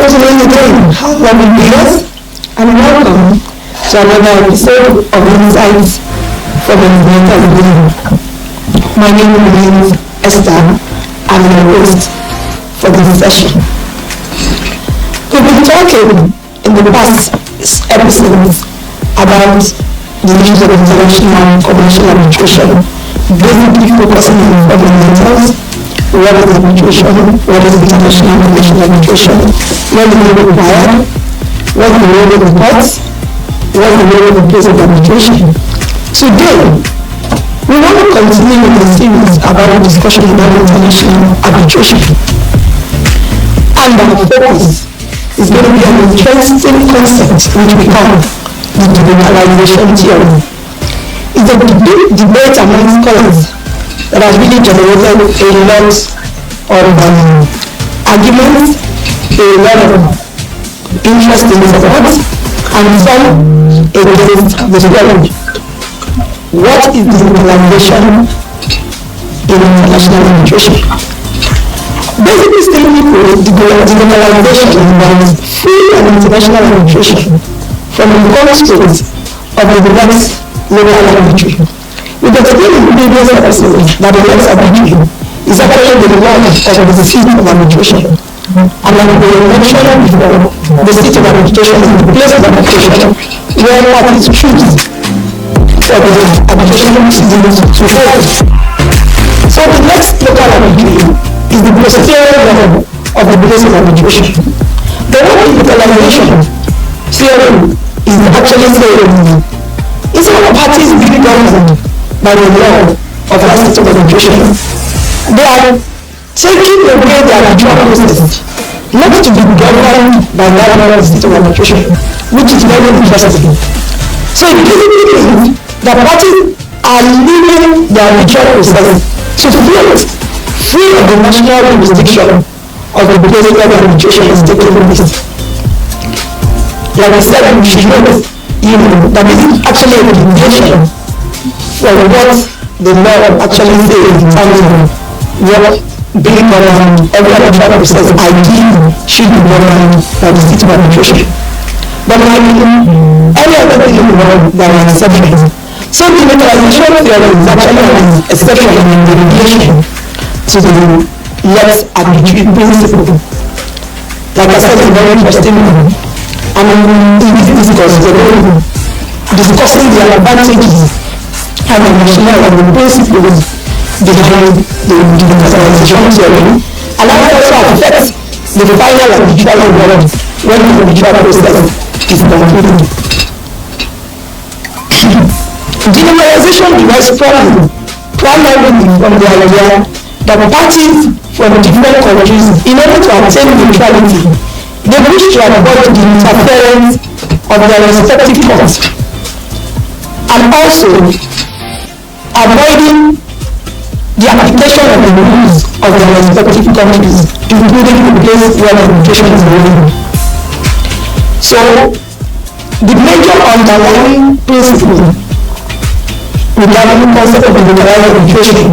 gentlemen, again, how lovely viewers, and welcome to another episode of Insights from the Invariably. My name is Esther, and I'm your host for this session. We've been talking in the past episodes about the issues of international commercial arbitration, basically focusing on fundamentals. What is arbitration? What is international commercial arbitration? What is it required? What is the role of the courts? What is the role of the place of arbitration? Today, we want to continue with the series about the discussion about international arbitration. And our focus is going to be an interesting concept which we call the delocalization theory. It's a big debate among scholars that has really generated a lot of arguments, a lot of interest in support, and some against the theory. What is delocalization in international arbitration? Basically, stating delocalization involves free and international arbitration from the constraints of the next local arbitration. We can explain in previous episodes that the next arbitration is actually the launch of the seat of arbitration. And like we mentioned before, the seat of arbitration is the place of arbitration where parties choose for the arbitration proceedings to hold. So the next local arbitration is the posterior level of the place of arbitration. The one delocalization theory is actually saying instead of parties being governed by the law of that system of arbitration, they are taking away the arbitral process not to be governed by that law of system of arbitration, which is very interesting. So it basically means that parties are leaving the arbitral process to float free of the national jurisdiction of the place where the arbitration is taking place. Like I said, we should know that this is actually a limitation for what the law actually says in terms of what being governed, every arbitral process ideally should be governed by the seat of arbitration. But like any other thing in the world, there are exceptions. So the delocalization theory is actually an exception in the deviation to the let's arbitrate principle. Like I said, it's a very interesting one. And in this discourse, we're discussing the advantages and the rationale and the principles behind the delocalization theory, and that also affects the final arbitral award when the arbitral process is concluded. Delocalization derives primarily from the idea that parties from different countries, in order to obtain neutrality, they wish to avoid the interference of their respective courts, and also avoiding the application of the rules of their respective countries, including the place where the arbitration is holding. So, the major underlying principle regarding the concept of delocalized arbitration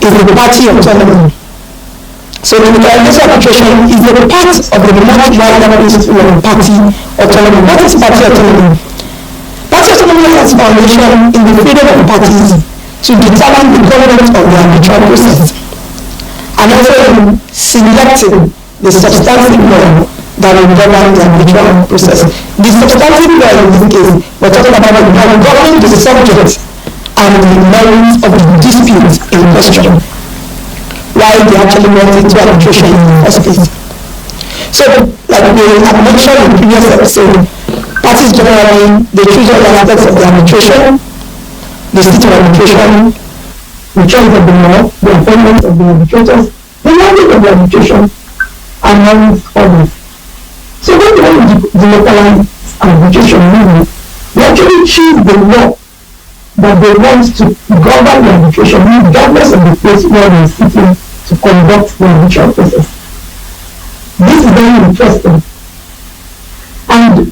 is the party autonomy. So the delocalized arbitration is a part of the much wider principle of party autonomy. What is party autonomy? Party autonomy has foundation in the freedom of parties to determine the content of the arbitral process, and also in selecting the substantive law that will govern the arbitral process. The substantive law in this case, we're talking about governing the subject and the merits of the dispute in question, while they actually went into arbitration in the first place. So, like we have mentioned in the previous episode, parties generally, they choose all aspects of the arbitration, the seat of arbitration, the choice of the law, the appointment of the arbitrators, the language of the arbitration, among others. So when they want to delocalize arbitration, they actually choose the law that they want to govern the arbitration, regardless of the place where they are sitting to conduct the arbitral process. This is very interesting. And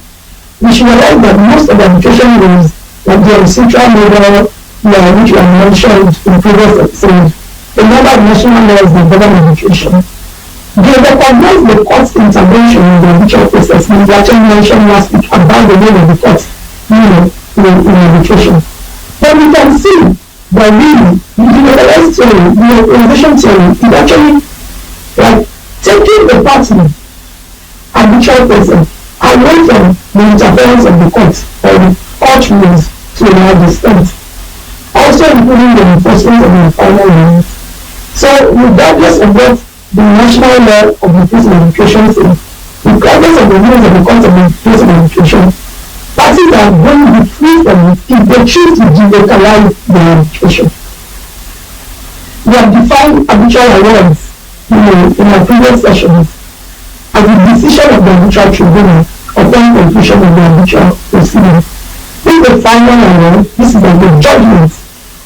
we should realize that most of the arbitration rules, like the arbitral model, which we have mentioned in previous episodes, the number of national laws that govern arbitration, They recognize the court's intervention in the arbitral process. We actually mentioned last week about the role of the court, in arbitration. But we can see that really, the delocalized theory, the localization theory, is actually like taking the party arbitral process away from the interference of the court or the court rules to a large extent, also including the enforcement of the final rules. So regardless of what the national law of the place of arbitration says, regardless of the rules of the court of the place of arbitration, parties are going to be free from it if they choose to delocalize the arbitration. We have defined arbitral awards, in our previous sessions as the decision of the arbitral tribunal upon conclusion of the arbitral proceedings. This is the final award. This is like the judgment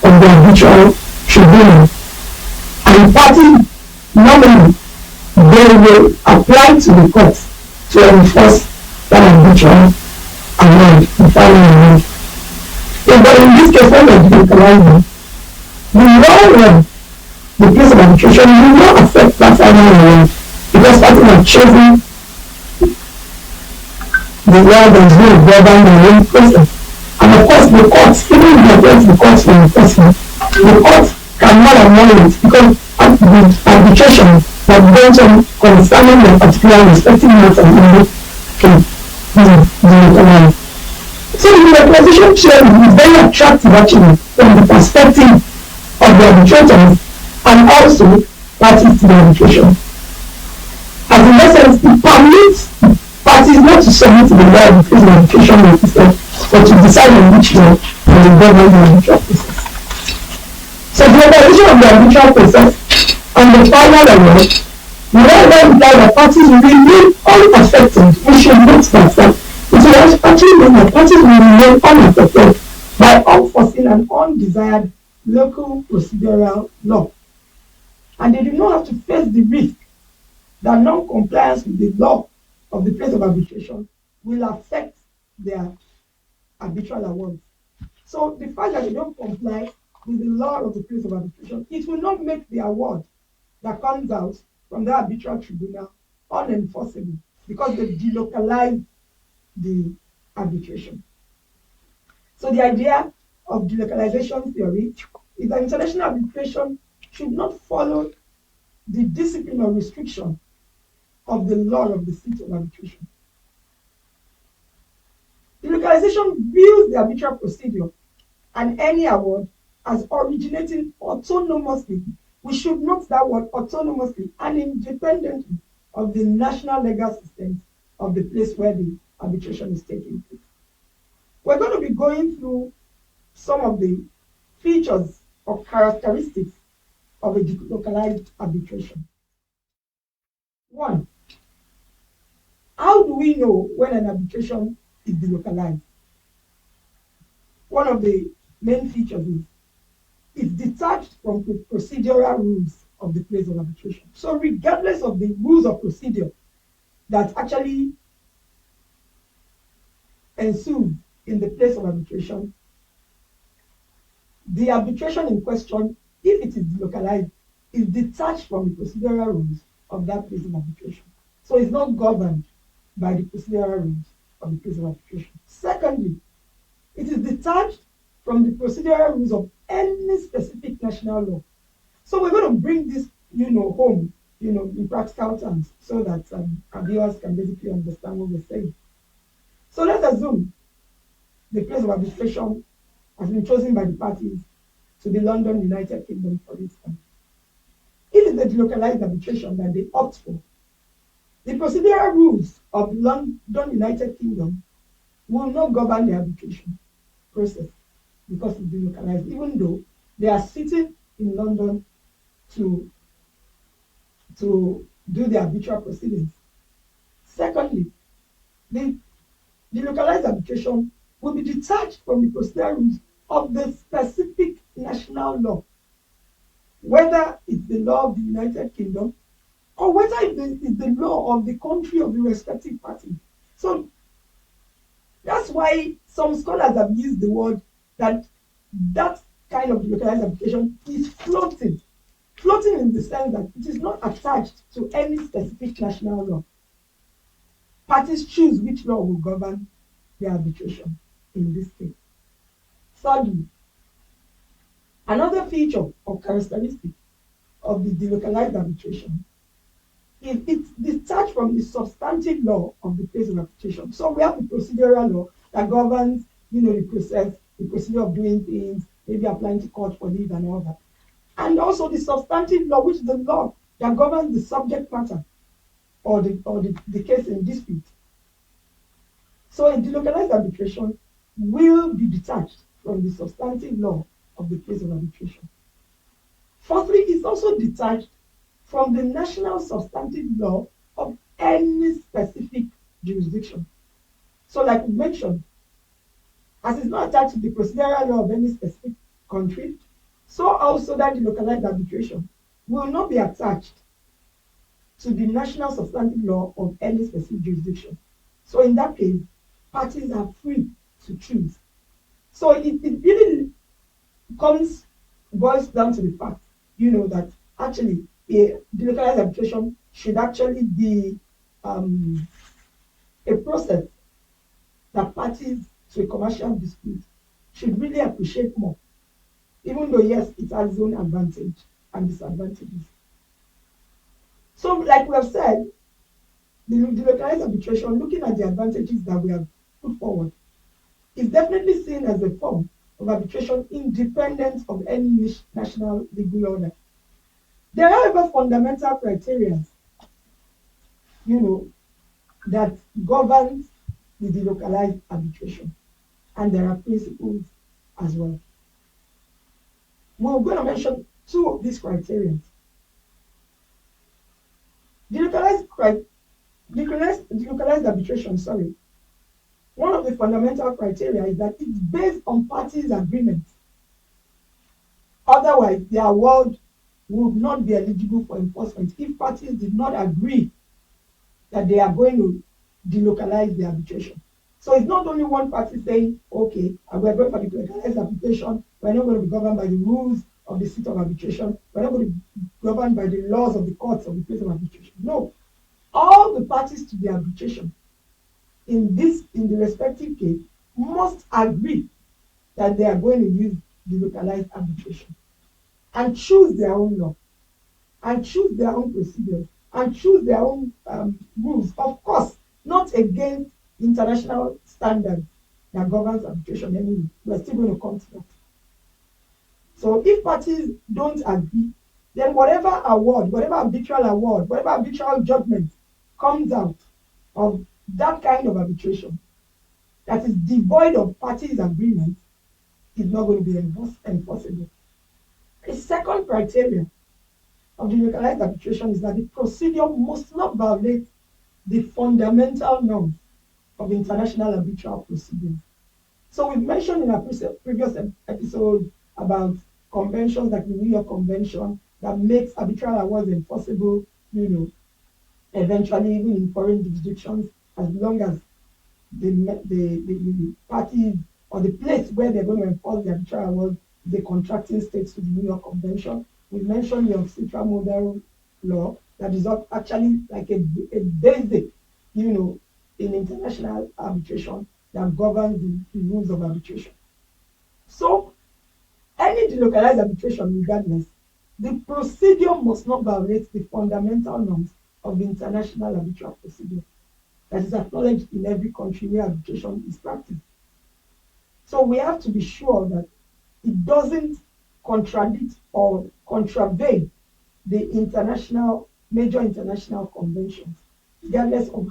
of the arbitral tribunal. And parties normally they will apply to the court to enforce that arbitral award, the final award. But in this case, when we're delocalizing, the law of the place of arbitration will not affect that final award because parties have chosen the law that is going to govern the whole process. And of course, the courts, even if they get the courts for enforcement, the courts cannot annul it because the arbitration that goes on concerning the particular respective matter in the case delocalized. So the delocalization theory is very attractive actually from the perspective of the arbitrators and also parties to the arbitration. As in essence, it permits parties not to submit to the law of the place of arbitration system, but to decide on which law will govern the arbitral process. So the organization of the arbitral process and the final award will thereby imply that parties will remain unaffected. We should note that it will actually mean that parties will remain unaffected by unforeseen and undesired local procedural law. And they do not have to face the risk that non-compliance with the law of the place of arbitration will affect their arbitral awards. So the fact that they don't comply with the law of the place of arbitration, it will not make the award that comes out from the arbitral tribunal unenforceable because they delocalize the arbitration. So the idea of delocalization theory is that international arbitration should not follow the discipline or restriction of the law of the seat of arbitration. Delocalization views the arbitral procedure and any award as originating autonomously. We should note that word autonomously and independently of the national legal systems of the place where the arbitration is taking place. We're going to be going through some of the features or characteristics of a delocalized arbitration. One, how do we know when an arbitration is delocalized? One of the main features is it's detached from the procedural rules of the place of arbitration. So regardless of the rules of procedure that actually ensue in the place of arbitration, the arbitration in question, if it is delocalized, is detached from the procedural rules of that place of arbitration. So it's not governed by the procedural rules of the place of arbitration. Secondly, it is detached from the procedural rules of any specific national law. So we're going to bring this, home, in practical terms, so that our viewers can basically understand what we're saying. So let's assume the place of arbitration has been chosen by the parties to the London, United Kingdom, for instance. If it's a delocalized arbitration that they opt for, the procedural rules of the London, United Kingdom will not govern the arbitration process because it's delocalized, even though they are sitting in London to do the arbitral proceedings. Secondly, the delocalized arbitration will be detached from the procedural rules of the specific national law, whether it's the law of the United Kingdom or whether it's the law of the country of the respective party. So that's why some scholars have used the word that kind of delocalized arbitration is floating. Floating in the sense that it is not attached to any specific national law. Parties choose which law will govern their arbitration in this case. Thirdly, another feature or characteristic of the delocalized arbitration is it's detached from the substantive law of the place of arbitration. So we have the procedural law that governs, the process, the procedure of doing things, maybe applying to court for this and all that. And also the substantive law, which is the law that governs the subject matter or the case in dispute. So a delocalized arbitration will be detached from the substantive law of the place of arbitration. Fourthly, it's also detached from the national substantive law of any specific jurisdiction. So like we mentioned, as it's not attached to the procedural law of any specific country, so also that delocalized arbitration will not be attached to the national substantive law of any specific jurisdiction. So in that case, parties are free to choose. So it really boils down to the fact, that actually a delocalized arbitration should actually be a process that parties to a commercial dispute should really appreciate more, even though yes, it has its own advantage and disadvantages. So like we have said, the delocalized arbitration, looking at the advantages that we have put forward, is definitely seen as a form of arbitration independent of any national legal order. There are, however, fundamental criteria, that governs the delocalized arbitration, and there are principles as well. We're going to mention two of these criteria. Delocalized arbitration, one of the fundamental criteria is that it's based on parties' agreements. Otherwise, the award would not be eligible for enforcement if parties did not agree that they are going to delocalize the arbitration. So it's not only one party saying, okay, we're going for delocalized arbitration, we're not going to be governed by the rules of the seat of arbitration, we're not going to be governed by the laws of the courts of the place of arbitration. No. All the parties to the arbitration in the respective case must agree that they are going to use delocalized arbitration and choose their own law and choose their own procedures and choose their own rules, of course, not against international standards that governs arbitration anyway. We're still going to come to that. So if parties don't agree, then whatever award, whatever arbitral judgment comes out of that kind of arbitration that is devoid of parties' agreement is not going to be enforceable. A second criteria of delocalized arbitration is that the procedure must not violate the fundamental norms of international arbitral procedures. So we've mentioned in our previous episode about conventions like the New York Convention that makes arbitral awards enforceable, eventually even in foreign jurisdictions, as long as the parties or the place where they're going to enforce the arbitral award is the contracting states to the New York Convention. We mentioned the Arbitral model law that is actually like a basic, in international arbitration that governs the rules of arbitration. So any delocalized arbitration, regardless, the procedure must not violate the fundamental norms of the international arbitral procedure that is acknowledged in every country where arbitration is practiced. So we have to be sure that it doesn't contradict or contravene the major international conventions, regardless of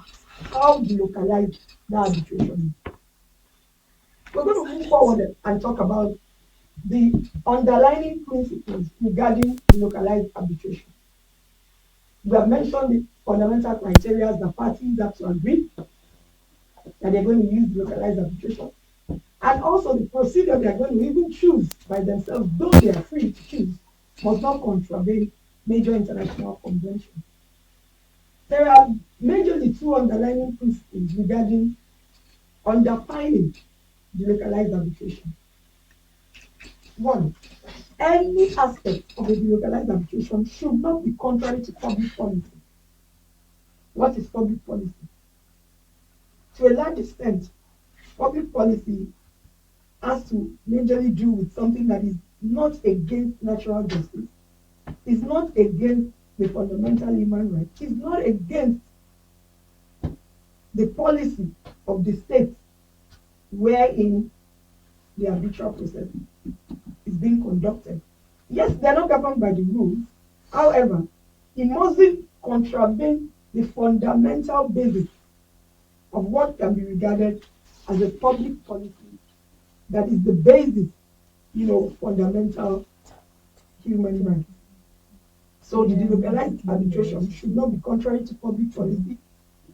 how delocalized the arbitration is. We're going to move forward and talk about the underlying principles regarding delocalized arbitration. We have mentioned the fundamental criteria that parties have to agree that they're going to use delocalized arbitration, and also the procedure they are going to even choose by themselves, though they are free to choose, must not contravene major international conventions. There are majorly two underlying principles regarding underpinning delocalized arbitration. One, any aspect of a delocalized arbitration should not be contrary to public policy. What is public policy? To a large extent, public policy has to majorly do with something that is not against natural justice, is not against the fundamental human rights, is not against the policy of the state wherein the arbitral process is being conducted. Yes, they are not governed by the rules. However, it mustn't contravene the fundamental basis of what can be regarded as a public policy that is the basis, fundamental human rights. So the delocalized arbitration should not be contrary to public policy.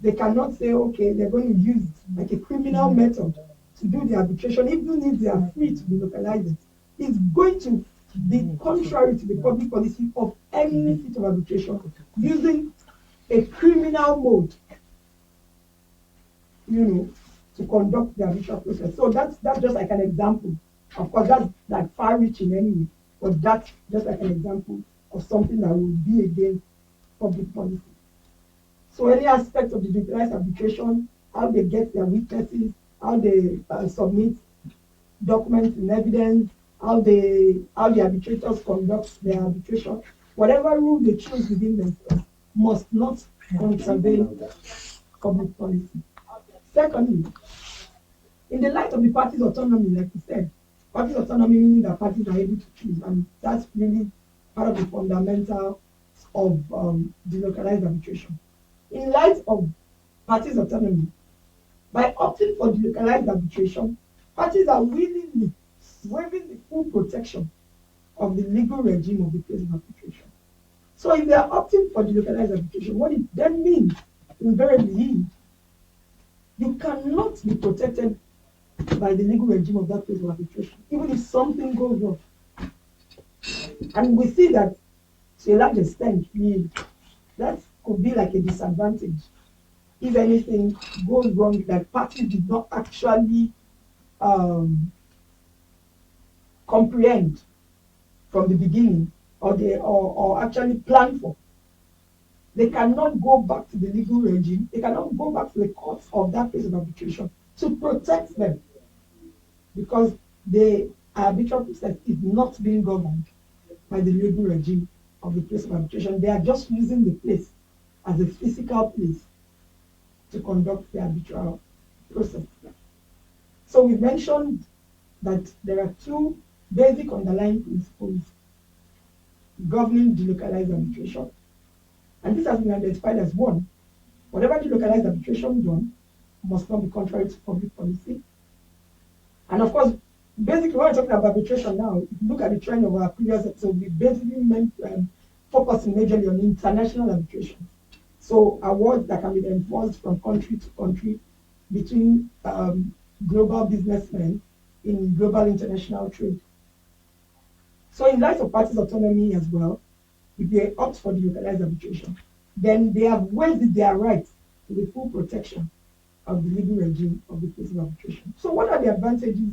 They cannot say, okay, they're going to use like a criminal method to do the arbitration, even if they are free to delocalize it. It's going to be contrary to the public policy of any seat of arbitration using a criminal mode, to conduct the arbitral process. So that's just like an example. Of course, that's like far-reaching anyway, but that's just like an example of something that would be against public policy. So any aspect of the delocalized arbitration, how they get their witnesses, how they submit documents and evidence, how the arbitrators conduct their arbitration, whatever rule they choose within themselves must not contravene public policy. Secondly, in the light of the parties' autonomy, like we said, parties' autonomy meaning that parties are able to choose, and that's really part of the fundamental of delocalized arbitration. In light of parties' autonomy, by opting for delocalized arbitration, parties are willingly waiving the full protection of the legal regime of the place of arbitration. So if they are opting for delocalized arbitration, what it then means, invariably, you cannot be protected by the legal regime of that place of arbitration, even if something goes wrong. And we see that to a large extent, that could be like a disadvantage. If anything goes wrong, that parties did not actually comprehend from the beginning, or actually plan for. They cannot go back to the legal regime. They cannot go back to the courts of that place of arbitration to protect them, because the arbitral process is not being governed by the legal regime of the place of arbitration. They are just using the place as a physical place to conduct the arbitral process. So we mentioned that there are two basic underlying principles governing delocalized arbitration. And this has been identified as one: whatever delocalized arbitration done must not be contrary to public policy. And of course, basically, when we're talking about arbitration now, if you look at the trend of our previous episode, we basically focusing majorly on international arbitration. So awards that can be enforced from country to country between global businessmen in global international trade. So in light of parties' autonomy as well, if they opt for delocalized arbitration, then they have waived their right to the full protection of the legal regime of the place of arbitration. So what are the advantages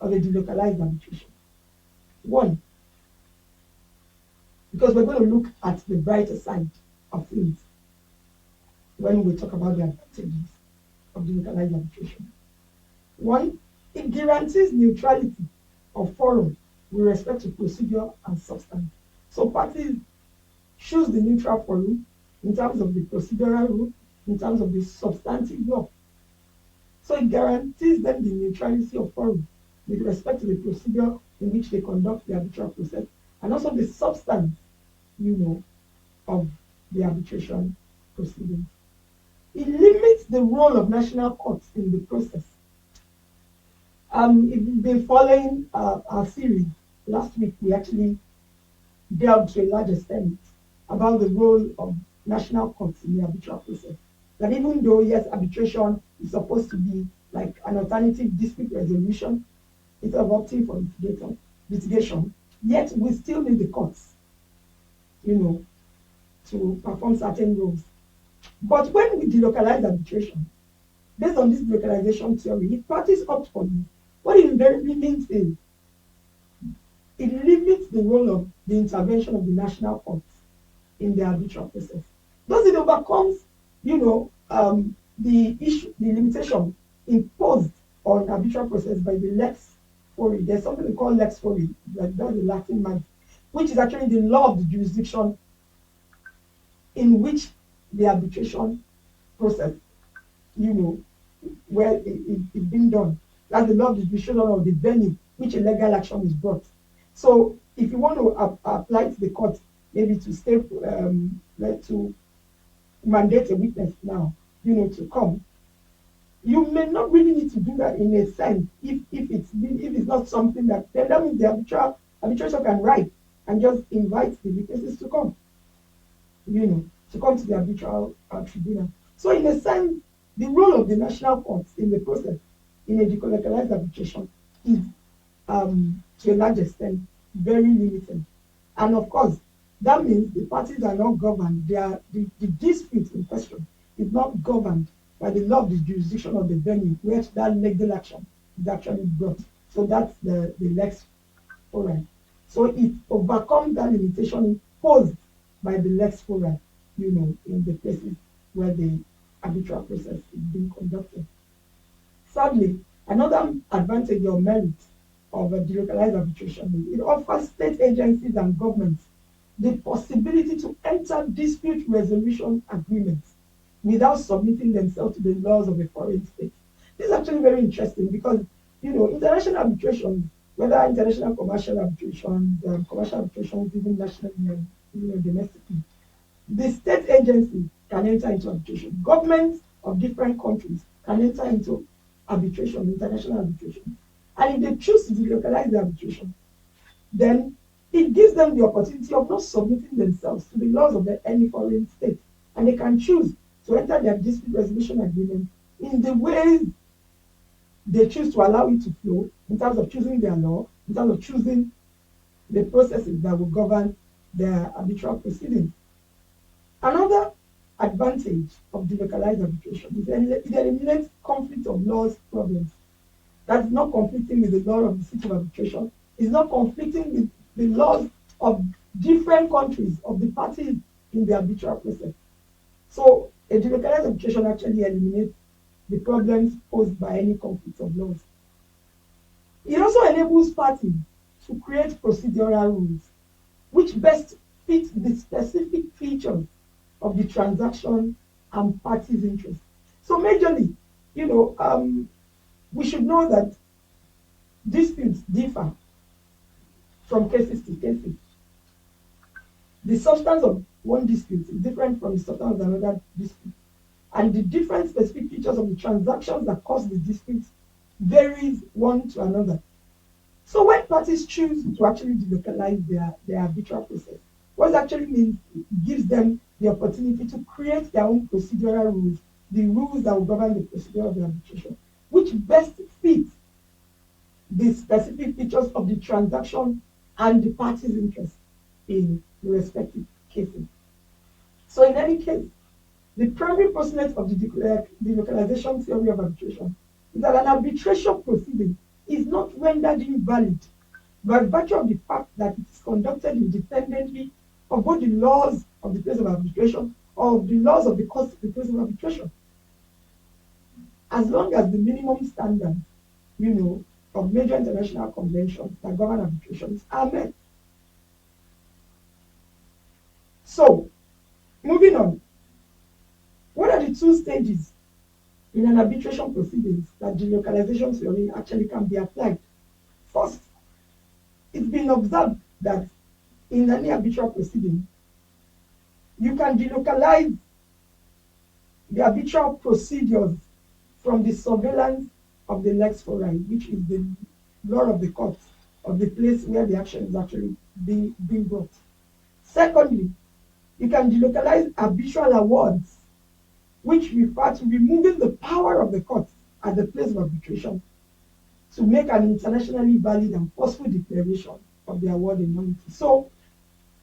of a delocalized arbitration? One, because we're going to look at the brighter side of things when we talk about the advantages of delocalized arbitration. One, it guarantees neutrality of forum with respect to procedure and substance. So parties choose the neutral forum in terms of the procedural rule, in terms of the substantive law. So it guarantees them the neutrality of forum with respect to the procedure in which they conduct the arbitral process, and also the substance, of the arbitration proceedings. It limits the role of national courts in the process. If you've been following our series, last week we actually delved to a large extent about the role of national courts in the arbitral process. That even though, yes, arbitration is supposed to be like an alternative dispute resolution, instead of opting for litigation, yet we still need the courts, to perform certain roles. But when we delocalize arbitration, based on this delocalization theory, if parties opt for it, what it invariably means is it limits the role of the intervention of the national courts in the arbitral process. Thus, it overcomes, the issue, the limitation imposed on arbitral process by the lex fori. There's something we call lex fori, that's the Latin word, which is actually the law of the jurisdiction in which the arbitration process, where it's being done. That's the law of the jurisdiction of the venue which a legal action is brought. So if you want to apply to the court, maybe to stay, to mandate a witness now, to come, you may not really need to do that in a sense if it's not something that, then that means the arbitrator can write and just invite the witnesses to come, to come to the arbitral tribunal. So in a sense, the role of the national courts in the process in a delocalized arbitration is, to a large extent, very limited. And of course, that means the parties are not governed. The dispute in question is not governed by the law of the jurisdiction of the venue where that legal action is actually brought. So that's the lex fori. So it overcomes that limitation imposed by the lex fori, in the places where the arbitral process is being conducted. Thirdly, another advantage or merit of a delocalized arbitration is it offers state agencies and governments the possibility to enter dispute resolution agreements without submitting themselves to the laws of a foreign state. This is actually very interesting because, international arbitrations, whether international commercial arbitrations, even nationally and domestically, the state agencies can enter into arbitration. Governments of different countries can enter into arbitration, international arbitration. And if they choose to delocalize the arbitration, then it gives them the opportunity of not submitting themselves to the laws of any foreign state. And they can choose to enter their dispute resolution agreement in the ways they choose to allow it to flow, in terms of choosing their law, in terms of choosing the processes that will govern their arbitral proceedings. Another advantage of delocalized arbitration is it eliminates conflict of laws problems. That's not conflicting with the law of the city of arbitration. It's not conflicting with the laws of different countries, of the parties in the arbitral process. So a delocalized arbitration actually eliminates the problems posed by any conflict of laws. It also enables parties to create procedural rules which best fit the specific features of the transaction and parties' interests. So majorly, we should know that disputes differ from cases to cases. The substance of one dispute is different from the substance of another dispute. And the different specific features of the transactions that cause the disputes varies one to another. So when parties choose to actually delocalize their arbitral process, what it actually means, it gives them the opportunity to create their own procedural rules, the rules that will govern the procedure of the arbitration, which best fit the specific features of the transaction and the parties' interest in the respective cases. So in any case, the primary postulate of the delocalization theory of arbitration is that an arbitration proceeding is not rendered invalid by virtue of the fact that it is conducted independently of both the laws of the place of arbitration or of the laws of the court of the place of arbitration. As long as the minimum standards, of major international conventions that govern arbitrations are met. So, moving on, what are the two stages in an arbitration proceedings that delocalization theory actually can be applied? First, it's been observed that in any arbitral proceeding, you can delocalize the arbitral procedures from the surveillance of the lex fori, which is the law of the court, of the place where the action is actually being brought. Secondly, you can delocalize arbitral awards, which refer to removing the power of the court at the place of arbitration to make an internationally valid and forceful declaration of the award in nullity. So,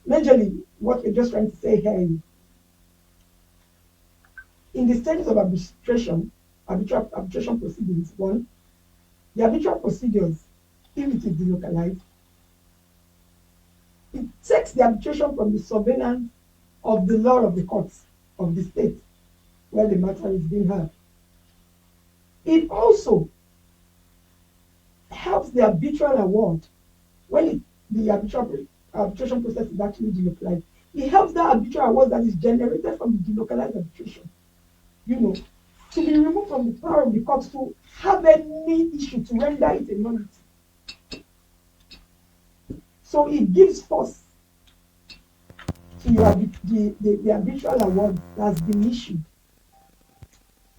majorly, what we're just trying to say here is, in the stages of arbitration proceedings, one, the arbitral procedures, if it is delocalized, takes the arbitration from the surveillance of the law of the courts of the state where the matter is being heard. It also helps the arbitral award when the arbitration process is actually delocalized. It helps that arbitral award that is generated from the delocalized arbitration, to be removed from the power of the court to have any issue to render it a nullity. So it gives force to the arbitral award that has been issued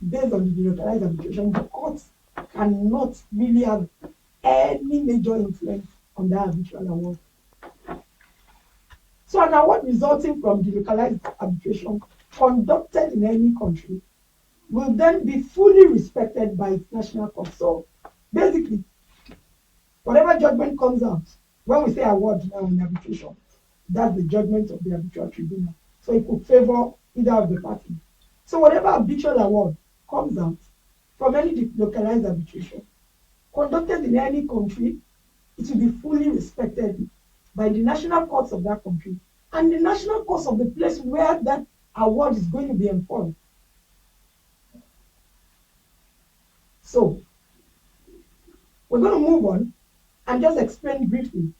based on the delocalized arbitration. The court cannot really have any major influence on that arbitral award. So an award resulting from delocalized arbitration conducted in any country will then be fully respected by its national court. So basically, whatever judgment comes out, when we say award now in arbitration, that's the judgment of the arbitral tribunal. So it could favor either of the parties. So whatever arbitral award comes out from any delocalized arbitration conducted in any country, it will be fully respected by the national courts of that country and the national courts of the place where that award is going to be enforced. So we're going to move on and just explain briefly,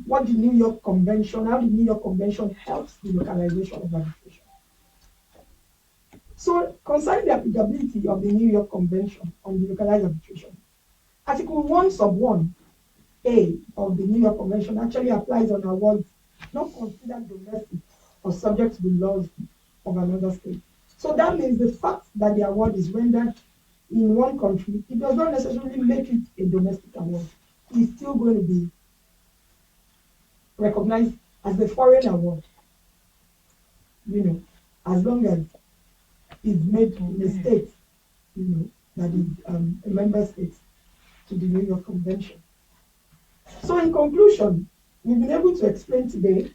what the New York Convention, how the New York Convention helps the localization of arbitration. So concerning the applicability of the New York Convention on delocalized arbitration, Article 1 sub 1A of the New York Convention actually applies on awards not considered domestic or subject to the laws of another state. So that means the fact that the award is rendered in one country, it does not necessarily make it a domestic award. It's still going to be recognized as a foreign award, as long as it's made in a state, that is a member state to the New York Convention. So in conclusion, we've been able to explain today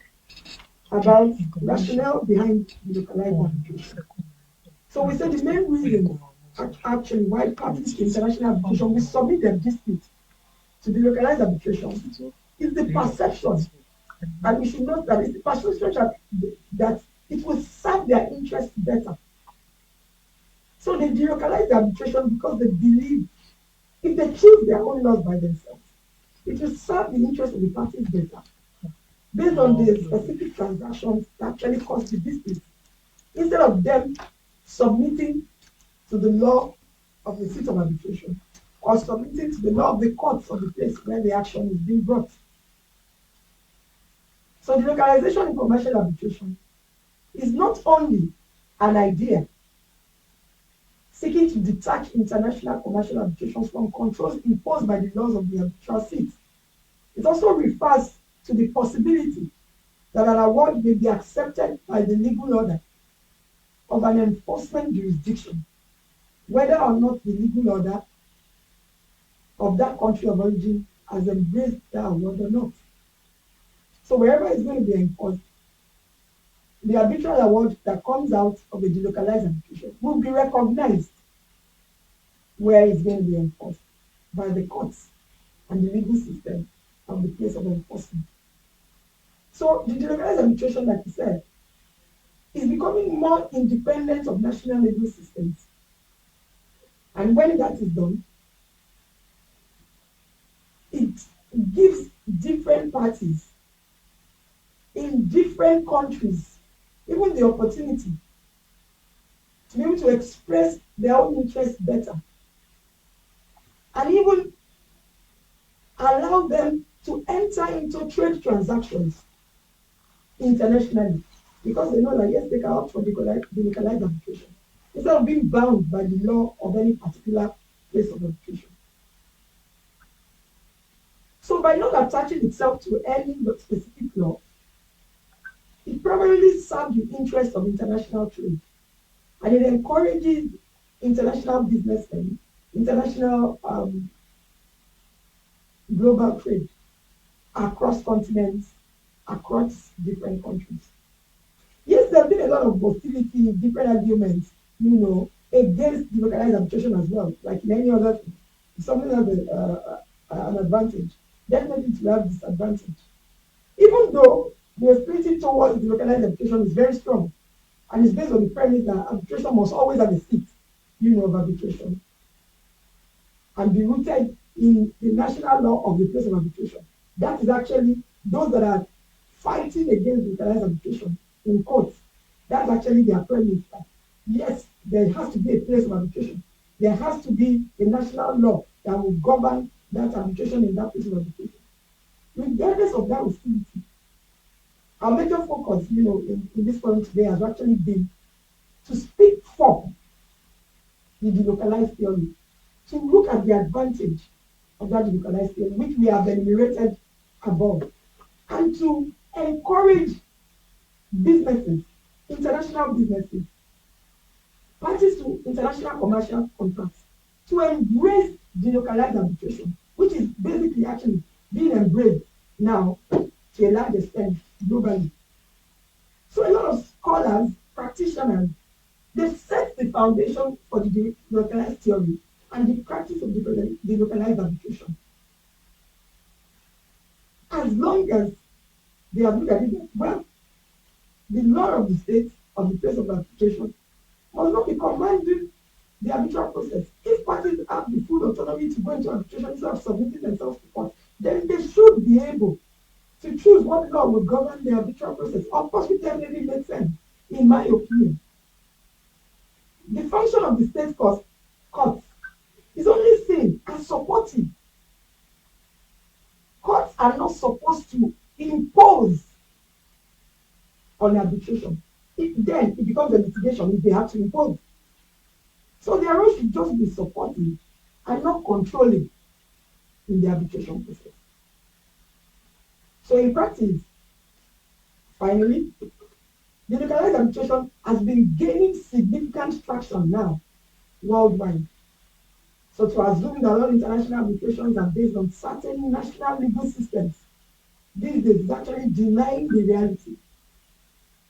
about rationale behind delocalized arbitration. So we said the main reason actually why parties to international arbitration will submit their dispute to delocalized arbitration is the perception, and we should note that it's the perception that it will serve their interests better. So they delocalize arbitration because they believe if they choose their own laws by themselves, it will serve the interest of the parties better, based on the specific transactions that actually cause the dispute, instead of them submitting to the law of the seat of arbitration or submitting to the law of the courts of the place where the action is being brought. So delocalization in commercial arbitration is not only an idea seeking to detach international commercial arbitrations from controls imposed by the laws of the arbitral seat. It also refers to the possibility that an award may be accepted by the legal order of an enforcement jurisdiction, whether or not the legal order of that country of origin has embraced that award or not. So wherever it's going to be enforced, the arbitral award that comes out of a delocalized arbitration will be recognized where it's going to be enforced by the courts and the legal system of the place of enforcement. So the delocalized arbitration, like we said, is becoming more independent of national legal systems. And when that is done, it gives different parties in different countries even the opportunity to be able to express their own interests better, and even allow them to enter into trade transactions internationally, because they know that yes, they can opt for delocalized arbitration instead of being bound by the law of any particular place of arbitration. So by not attaching itself to any specific law, it primarily serves the interest of international trade, and it encourages international business and international global trade across continents, across different countries. Yes, there have been a lot of hostility, different arguments, against delocalized arbitration as well, like in any other thing. Something has an advantage definitely it will have disadvantage. Even though the hostility towards delocalized arbitration is very strong and is based on the premise that arbitration must always have a seat, of arbitration and be rooted in the national law of the place of arbitration. That is actually those that are fighting against delocalized arbitration in courts. That's actually their premise that yes, there has to be a place of arbitration. There has to be a national law that will govern that arbitration in that place of arbitration. Regardless of that hostility, our major focus, in this forum today has actually been to speak for the delocalized theory, to look at the advantage of that delocalized theory, which we have enumerated above, and to encourage businesses, international businesses, parties to international commercial contracts, to embrace delocalized arbitration, which is basically actually being embraced now to a large extent globally. So a lot of scholars, practitioners, they set the foundation for the delocalized theory and the practice of delocalized arbitration. As long as they have looked at it, well, the law of the state of the place of arbitration must not be commanding the arbitral process. If parties have the full autonomy to go into arbitration instead of submitting themselves to court, then they should be able to choose what law will govern the arbitral process. Of course, it definitely makes sense, in my opinion. The function of the state courts is only seen as supportive. Courts are not supposed to impose on arbitration. Then it becomes a litigation if they have to impose. So their role should just be supportive and not controlling in the arbitration process. So in practice, finally, delocalized arbitration has been gaining significant traction now worldwide. So to assume that all international arbitrations are based on certain national legal systems these days is actually denying the reality.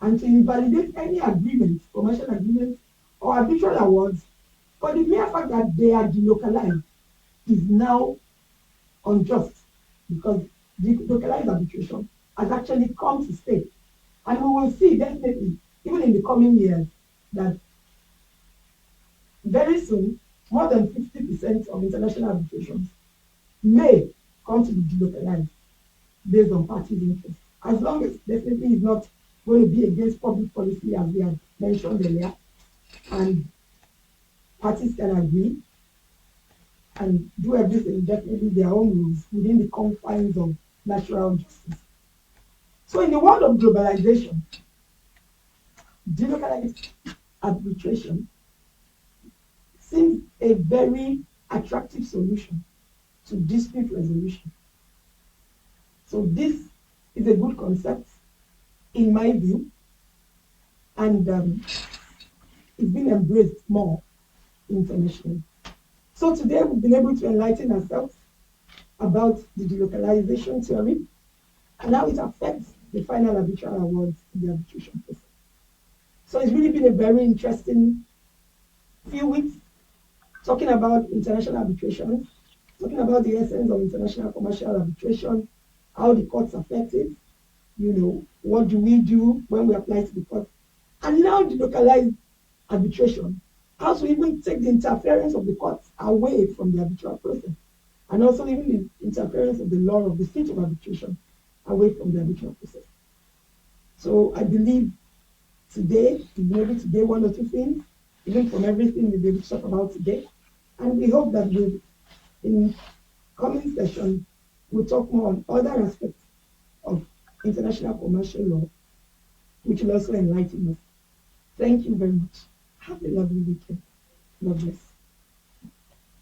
And to invalidate any agreement, commercial agreement, or arbitral awards for the mere fact that they are delocalized is now unjust, because delocalized arbitration has actually come to stay. And we will see definitely, even in the coming years, that very soon, more than 50% of international arbitrations may come to be delocalized based on parties' interests, as long as definitely it's not going to be against public policy, as we have mentioned earlier, and parties can agree and do everything definitely their own rules within the confines of natural justice. So in the world of globalization, delocalized arbitration seems a very attractive solution to dispute resolution. So this is a good concept in my view, and it's been embraced more internationally. So today we've been able to enlighten ourselves about the delocalization theory and how it affects the final arbitral awards in the arbitration process. So it's really been a very interesting few weeks talking about international arbitration, talking about the essence of international commercial arbitration, how the courts affect it, what do we do when we apply to the court, and now the localized arbitration, how to even take the interference of the courts away from the arbitral process, and also even the interference of the law of the state of arbitration away from the arbitral process. So I believe today we've been able to get one or two things, even from everything we've been able to talk about today. And we hope that in coming sessions, we'll talk more on other aspects of international commercial law, which will also enlighten us. Thank you very much. Have a lovely weekend. God bless.